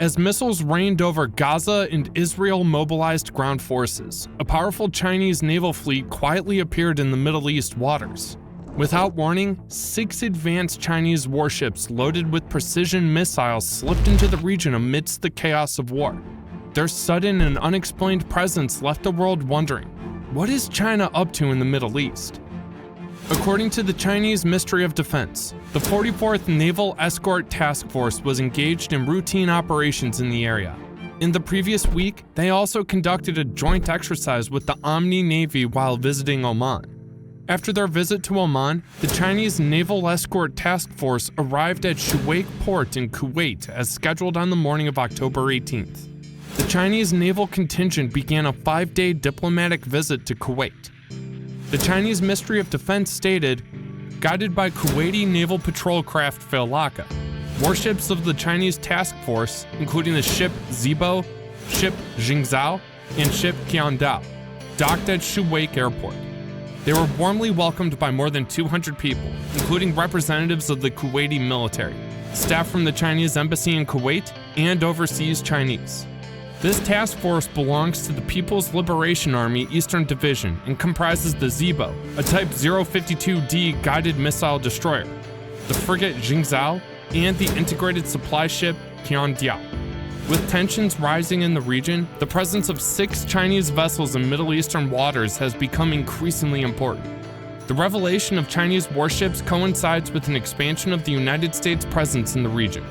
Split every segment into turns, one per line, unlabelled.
As missiles rained over Gaza and Israel mobilized ground forces, a powerful Chinese naval fleet quietly appeared in the Middle East waters. Without warning, 6 advanced Chinese warships loaded with precision missiles slipped into the region amidst the chaos of war. Their sudden and unexplained presence left the world wondering, what is China up to in the Middle East? According to the Chinese Ministry of Defense, the 44th Naval Escort Task Force was engaged in routine operations in the area. In the previous week, they also conducted a joint exercise with the Omni Navy while visiting Oman. After their visit to Oman, the Chinese Naval Escort Task Force arrived at Shuwaikh Port in Kuwait as scheduled on the morning of October 18th. The Chinese naval contingent began a 5-day diplomatic visit to Kuwait. The Chinese Ministry of Defense stated, guided by Kuwaiti naval patrol craft Falaka, warships of the Chinese task force, including the ship Zibo, ship Jingzhou, and ship Qiandao, docked at Shuwaikh Airport. They were warmly welcomed by more than 200 people, including representatives of the Kuwaiti military, staff from the Chinese embassy in Kuwait, and overseas Chinese. This task force belongs to the People's Liberation Army Eastern Division and comprises the Zibo, a Type 052D guided missile destroyer, the frigate Jingzhou, and the integrated supply ship Qiandao. With tensions rising in the region, the presence of 6 Chinese vessels in Middle Eastern waters has become increasingly important. The revelation of Chinese warships coincides with an expansion of the United States' presence in the region.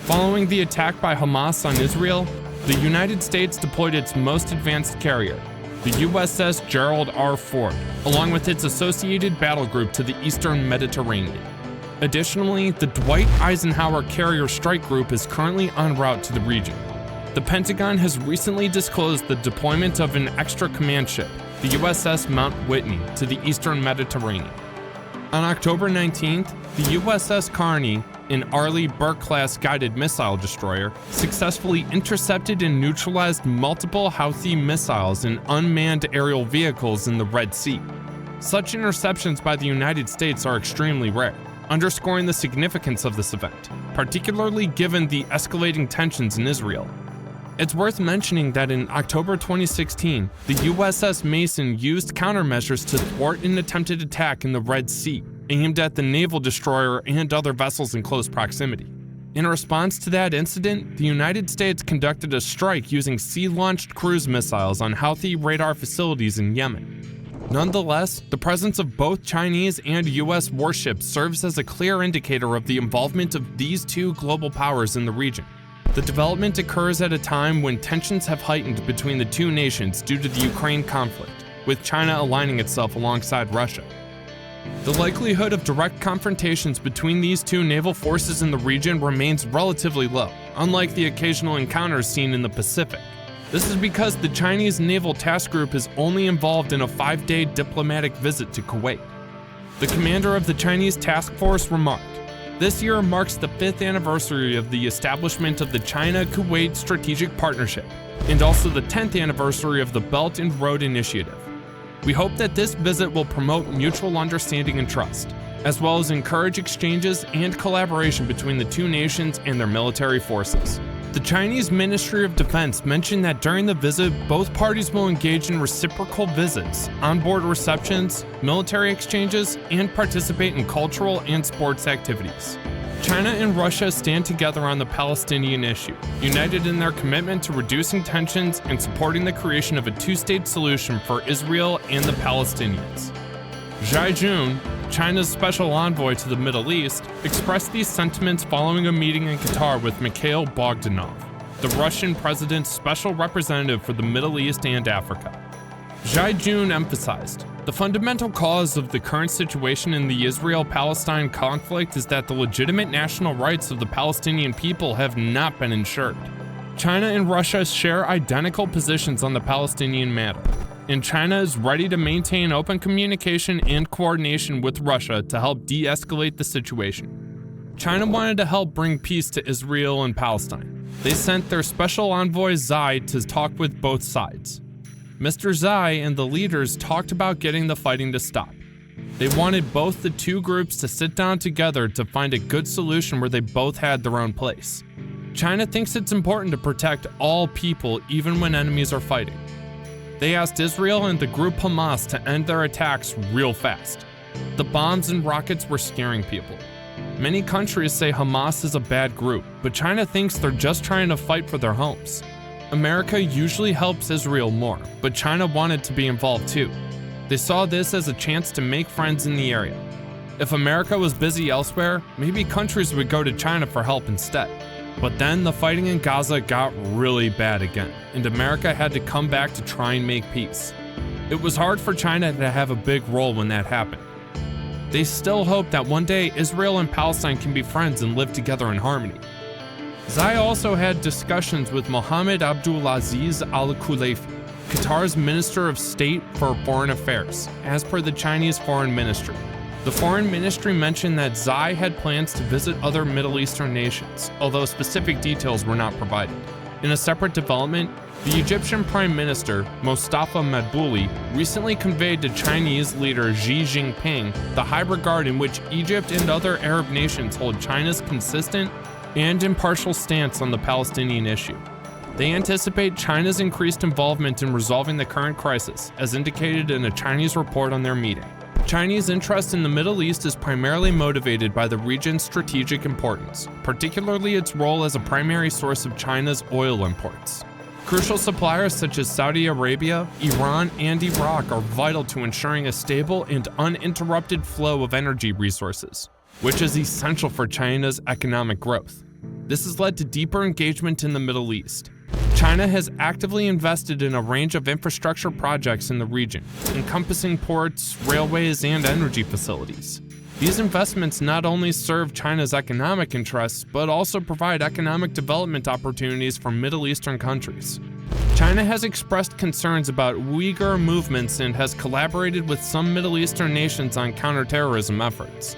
Following the attack by Hamas on Israel, the United States deployed its most advanced carrier, the USS Gerald R. Ford, along with its associated battle group to the eastern Mediterranean. Additionally, the Dwight Eisenhower Carrier Strike Group is currently en route to the region. The Pentagon has recently disclosed the deployment of an extra command ship, the USS Mount Whitney, to the eastern Mediterranean. On October 19th, the USS Carney, an Arleigh Burke-class guided missile destroyer, successfully intercepted and neutralized multiple Houthi missiles and unmanned aerial vehicles in the Red Sea. Such interceptions by the United States are extremely rare, underscoring the significance of this event, particularly given the escalating tensions in Israel. It's worth mentioning that in October 2016, the USS Mason used countermeasures to thwart an attempted attack in the Red Sea, aimed at the naval destroyer and other vessels in close proximity. In response to that incident, the United States conducted a strike using sea-launched cruise missiles on Houthi radar facilities in Yemen. Nonetheless, the presence of both Chinese and US warships serves as a clear indicator of the involvement of these two global powers in the region. The development occurs at a time when tensions have heightened between the two nations due to the Ukraine conflict, with China aligning itself alongside Russia. The likelihood of direct confrontations between these two naval forces in the region remains relatively low, unlike the occasional encounters seen in the Pacific. This is because the Chinese Naval Task Group is only involved in a 5-day diplomatic visit to Kuwait. The commander of the Chinese task force remarked, "This year marks the 5th anniversary of the establishment of the China-Kuwait Strategic Partnership, and also the 10th anniversary of the Belt and Road Initiative. We hope that this visit will promote mutual understanding and trust, as well as encourage exchanges and collaboration between the two nations and their military forces." The Chinese Ministry of Defense mentioned that during the visit, both parties will engage in reciprocal visits, onboard receptions, military exchanges, and participate in cultural and sports activities. China and Russia stand together on the Palestinian issue, united in their commitment to reducing tensions and supporting the creation of a two-state solution for Israel and the Palestinians. Zhai Jun, China's special envoy to the Middle East, expressed these sentiments following a meeting in Qatar with Mikhail Bogdanov, the Russian president's special representative for the Middle East and Africa. Zhai Jun emphasized, "The fundamental cause of the current situation in the Israel-Palestine conflict is that the legitimate national rights of the Palestinian people have not been ensured. China and Russia share identical positions on the Palestinian matter, and China is ready to maintain open communication and coordination with Russia to help de-escalate the situation." China wanted to help bring peace to Israel and Palestine. They sent their special envoy Zai to talk with both sides. Mr. Zai and the leaders talked about getting the fighting to stop. They wanted both the two groups to sit down together to find a good solution where they both had their own place. China thinks it's important to protect all people even when enemies are fighting. They asked Israel and the group Hamas to end their attacks real fast. The bombs and rockets were scaring people. Many countries say Hamas is a bad group, but China thinks they're just trying to fight for their homes. America usually helps Israel more, but China wanted to be involved too. They saw this as a chance to make friends in the area. If America was busy elsewhere, maybe countries would go to China for help instead. But then the fighting in Gaza got really bad again, and America had to come back to try and make peace. It was hard for China to have a big role when that happened. They still hope that one day Israel and Palestine can be friends and live together in harmony. Xi also had discussions with Mohammed Abdulaziz Al-Khulaifi, Qatar's Minister of State for Foreign Affairs, as per the Chinese Foreign Ministry. The Foreign Ministry mentioned that Xi had plans to visit other Middle Eastern nations, although specific details were not provided. In a separate development, the Egyptian Prime Minister, Mustafa Madbouli, recently conveyed to Chinese leader Xi Jinping the high regard in which Egypt and other Arab nations hold China's consistent and impartial stance on the Palestinian issue. They anticipate China's increased involvement in resolving the current crisis, as indicated in a Chinese report on their meeting. Chinese interest in the Middle East is primarily motivated by the region's strategic importance, particularly its role as a primary source of China's oil imports. Crucial suppliers such as Saudi Arabia, Iran, and Iraq are vital to ensuring a stable and uninterrupted flow of energy resources, which is essential for China's economic growth. This has led to deeper engagement in the Middle East. China has actively invested in a range of infrastructure projects in the region, encompassing ports, railways, and energy facilities. These investments not only serve China's economic interests, but also provide economic development opportunities for Middle Eastern countries. China has expressed concerns about Uyghur movements and has collaborated with some Middle Eastern nations on counterterrorism efforts.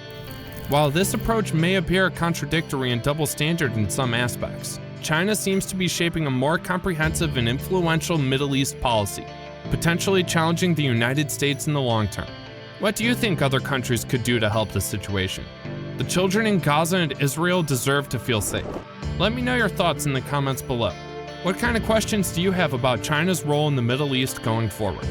While this approach may appear contradictory and double standard in some aspects, China seems to be shaping a more comprehensive and influential Middle East policy, potentially challenging the United States in the long term. What do you think other countries could do to help this situation? The children in Gaza and Israel deserve to feel safe. Let me know your thoughts in the comments below. What kind of questions do you have about China's role in the Middle East going forward?